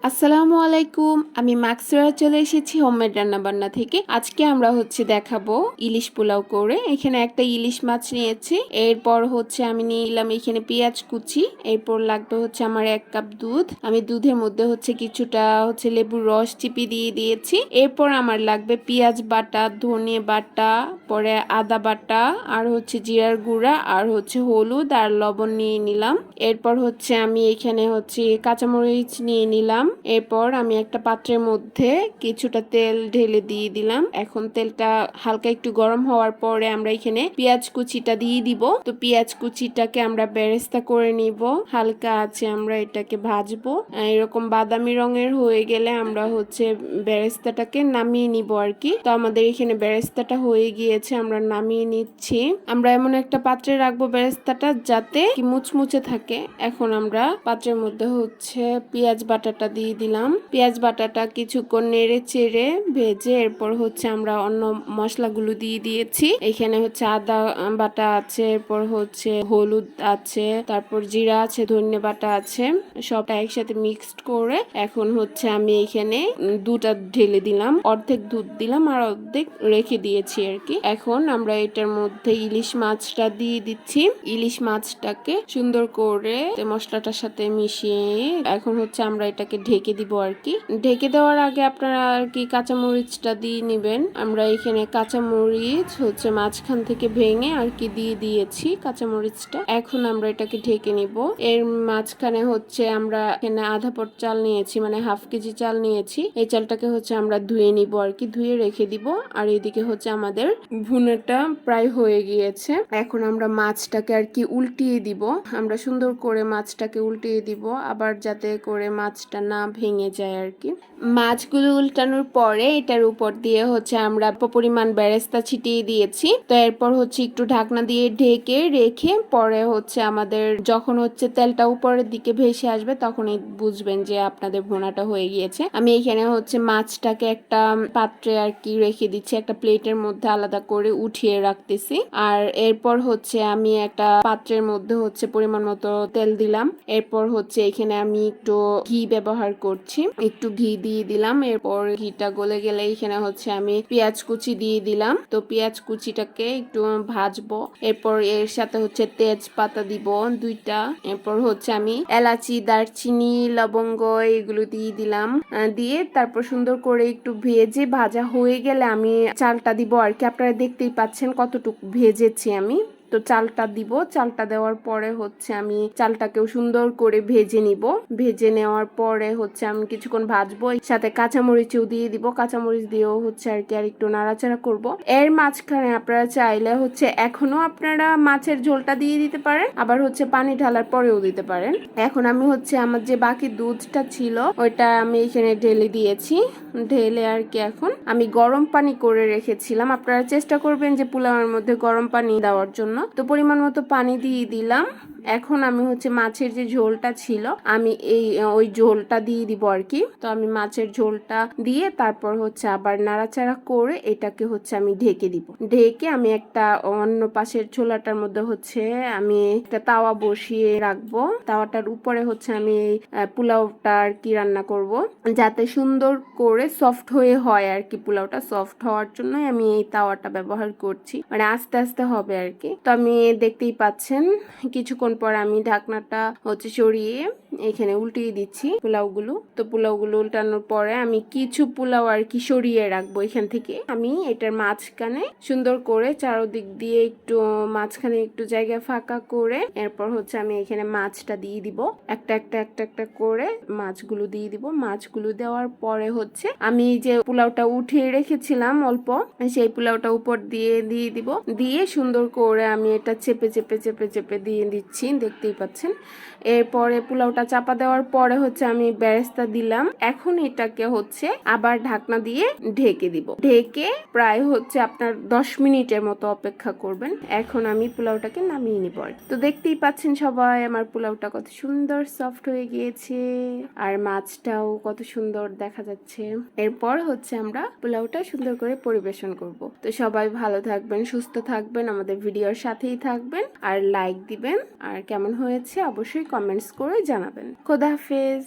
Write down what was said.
আসসালামু আলাইকুম, আমি মাকসুরা চলে এসেছি হোমমেড রান্না বান্না থেকে। আজকে আমরা দেখাবো ইলিশ পোলাও করে। এখানে একটা ইলিশ মাছ নিয়েছি, এরপর আমি নিলাম এখানে পেঁয়াজ কুচি, এরপর লাগবে আমার 1 কাপ দুধ। আমি দুধের মধ্যে কিছুটা লেবুর রস চিপি দিয়ে দিয়েছি। এরপর আমার লাগবে পেঁয়াজ বাটা, ধনিয়া বাটা, পরে আদা বাটা, আর জিরার গুঁড়া, আর হলুদ আর লবণ নিয়ে নিলাম। এরপর আমি এখানে কাঁচামরিচ নিয়ে নিলাম। এরপর আমি একটা পাত্রের মধ্যে কিছুটা তেল ঢেলে দিয়ে দিলাম। এখন তেলটা হালকা একটু গরম হওয়ার পরে আমরা এখানে পেঁয়াজ কুচিটা দিয়ে দিব। তো পেঁয়াজ কুচিটাকে আমরা বেরেস্তা করে নিব, হালকা আছে আমরা এটাকে ভাজবো। এরকম বাদামি রঙের হয়ে গেলে আমরা বেরেস্তাটাকে নামিয়ে নিব আর কি। তো আমাদের এখানে বেরেস্তাটা হয়ে গিয়েছে, আমরা নামিয়ে নিচ্ছি। আমরা এমন একটা পাত্রে রাখবো বেরেস্তাটা যাতে মুচমুচে থাকে। এখন আমরা পাত্রের মধ্যে পেঁয়াজ বাটাটা দিয়ে দিলাম। পেঁয়াজ বাটাটা কিছুক্ষণ নেড়ে চেড়ে ভেজে এরপর আমরা অন্য মশলাগুলো দিয়ে দিয়েছি। এখানে আদা বাটা আছে, এরপর হলুদ আছে, তারপর জিরা আছে, ধনিয়া বাটা আছে, সবটা একসাথে মিক্সড করে এখন আমি এখানে দুধটা ঢেলে দিলাম। অর্ধেক দুধ দিলাম আর অর্ধেক রেখে দিয়েছি আর কি। এখন আমরা এটার মধ্যে ইলিশ মাছটা দিয়ে দিচ্ছি। ইলিশ মাছটাকে সুন্দর করে মশলাটার সাথে মিশিয়ে এখন আমরা এটাকে ঢেকে দিব আর কি। ঢেকে দেওয়ার আগে আপনারা আর কি কাঁচামরিচটা দিয়ে নিবেন। আমরা এখানে কাঁচামরিচ মাঝখান থেকে ভেঙে আর কি দিয়ে দিয়েছি কাঁচামরিচটা। এখন আমরা এটাকে ঢেকে নিব। এর মাঝখানে আমরা এখানে আধা পট চাল নিয়েছি, মানে হাফ কেজি চাল নিয়েছি। এই চালটাকে আমরা ধুয়ে নিব আর কি, ধুয়ে রেখে দিব। আর এদিকে আমাদের ভুনাটা প্রায় হয়ে গিয়েছে। এখন আমরা মাছটাকে আর কি উল্টিয়ে দিব। আমরা সুন্দর করে মাছটাকে উল্টিয়ে দিব, আবার যাতে করে মাছটা না ভেঙে যায় আর কি। মাছগুলো উল্টানোর পরে এটার উপর দিয়ে আমরা পরিমাণ বেরেস্তা ছিটিয়ে দিয়েছি। তো এরপর একটু ঢাকনা দিয়ে ঢেকে রেখে পরে আমাদের যখন তেলটা উপরের দিকে ভেসে আসবে তখনই বুঝবেন যে আপনাদের ভুনাটা হয়ে গিয়েছে। আমি এখানে মাছটাকে একটা পাত্রে আর কি রেখে দিচ্ছি, একটা প্লেটের মধ্যে আলাদা করে উঠিয়ে রাখতেছি। আর এরপর আমি একটা পাত্রের মধ্যে পরিমাণ মতো তেল দিলাম। এরপর এখানে আমি একটু ঘি ব্যবহার করছি, একটু ঘি দিয়ে দিলাম। এরপর ঘিটা গলে গেলে এখানে আমি পেঁয়াজ কুচি দিয়ে দিলাম। তো পেঁয়াজ কুচিটাকে একটু ভাজবো। এরপর এর সাথে তেজপাতা দিব 2টা। এরপর আমি এলাচি, দারচিনি, লবঙ্গ এগুলো দিয়ে দিলাম। দিয়ে তারপর সুন্দর করে একটু ভেজে ভাজা হয়ে গেলে আমি চালটা দিব আর কি। আপনারা দেখতেই পাচ্ছেন কতটুকু ভেজেছি আমি। তো চালটা দিব। চালটা দেওয়ার পরে আমি চালটাকেও সুন্দর করে ভেজে নিব। ভেজে নেওয়ার পরে আমি কিছুক্ষণ ভাজবো, সাথে কাঁচামরিচও দিয়ে দিব। কাঁচামরিচ দিয়েও আর কি আর একটু নাড়াচাড়া করব। এর মাঝখানে আপনারা চাইলে এখনো আপনারা মাছের ঝোলটা দিয়ে দিতে পারেন, আবার পানি ঢালার পরেও দিতে পারেন। এখন আমি আমার যে বাকি দুধটা ছিল ওইটা আমি এখানে ঢেলে দিয়েছি। ঢেলে আর কি এখন আমি গরম পানি করে রেখেছিলাম। আপনারা চেষ্টা করবেন যে পোলাওয়ের মধ্যে গরম পানি দেওয়ার জন্য। তো পরিমাণ মতো পানি দিয়ে দিলাম। এখন আমি মাছের যে ঝোলটা ছিল আমি ওই ঝোলটা দিয়ে দিব আর কি। তো আমি মাছের ঝোলটা দিয়ে তারপর আবার নাড়াচাড়া করে এটাকে আমি ঢেকে দিব। ঢেকে আমি একটা অন্য পাশের ছোলাটার মধ্যে আমি একটা তাওয়া বসিয়ে রাখবো। তাওয়াটার উপরে আমি এই পোলাওটা আর কি রান্না করব, যাতে সুন্দর করে সফট হয়ে হয় আর কি। পোলাওটা সফট হওয়ার জন্য আমি এই তাওয়াটা ব্যবহার করছি, মানে আস্তে আস্তে হবে আর কি। তো আমি দেখতেই পাচ্ছেন কিছুক্ষণ পর আমি ঢাকনাটা সরিয়ে এখানে উল্টিয়ে দিচ্ছি পোলাওগুলো। তো পোলাওগুলো উল্টানোর পরে আমি কিছু পোলাও আর কি সরিয়ে রাখবো এখান থেকে। আমি এটার মাঝখানে সুন্দর করে চারদিক দিয়ে একটু মাঝখানে একটু জায়গা ফাঁকা করে এরপর আমি এখানে মাছটা দিয়ে দিব। একটা একটা একটা একটা করে মাছগুলো দিয়ে দিব। মাছগুলো দেওয়ার পরে আমি যে পোলাওটা উঠিয়ে রেখেছিলাম অল্প, সেই পোলাওটা উপর দিয়ে দিব। দিয়ে সুন্দর করে আমি এটা চেপে চেপে চেপে চেপে দিয়ে দিচ্ছি, দেখতেই পাচ্ছেন। এরপরে পোলাওটা চাপা দেওয়ার পরে আমি বেরেস্তা দিলাম। এখন এটাকে আবার ঢাকনা দিয়ে ঢেকে দিব। ঢেকে প্রায় আপনার 10 মিনিটের মতো অপেক্ষা করবেন। এখন আমি পোলাওটাকে নামিয়ে নিব। তো দেখতেই পাচ্ছেন সবাই আমার পোলাওটা কত সুন্দর সফট হয়ে গিয়েছে, আর মাছটাও কত সুন্দর দেখা যাচ্ছে। এরপর আমরা পোলাওটা সুন্দর করে পরিবেশন করব। তো সবাই ভালো থাকবেন, সুস্থ থাকবেন, আমাদের ভিডিওর সাথেই থাকবেন, আর লাইক দিবেন। আর কেমন হয়েছে অবশ্যই কমেন্টস করে জানাবেন। খোদা হাফেজ।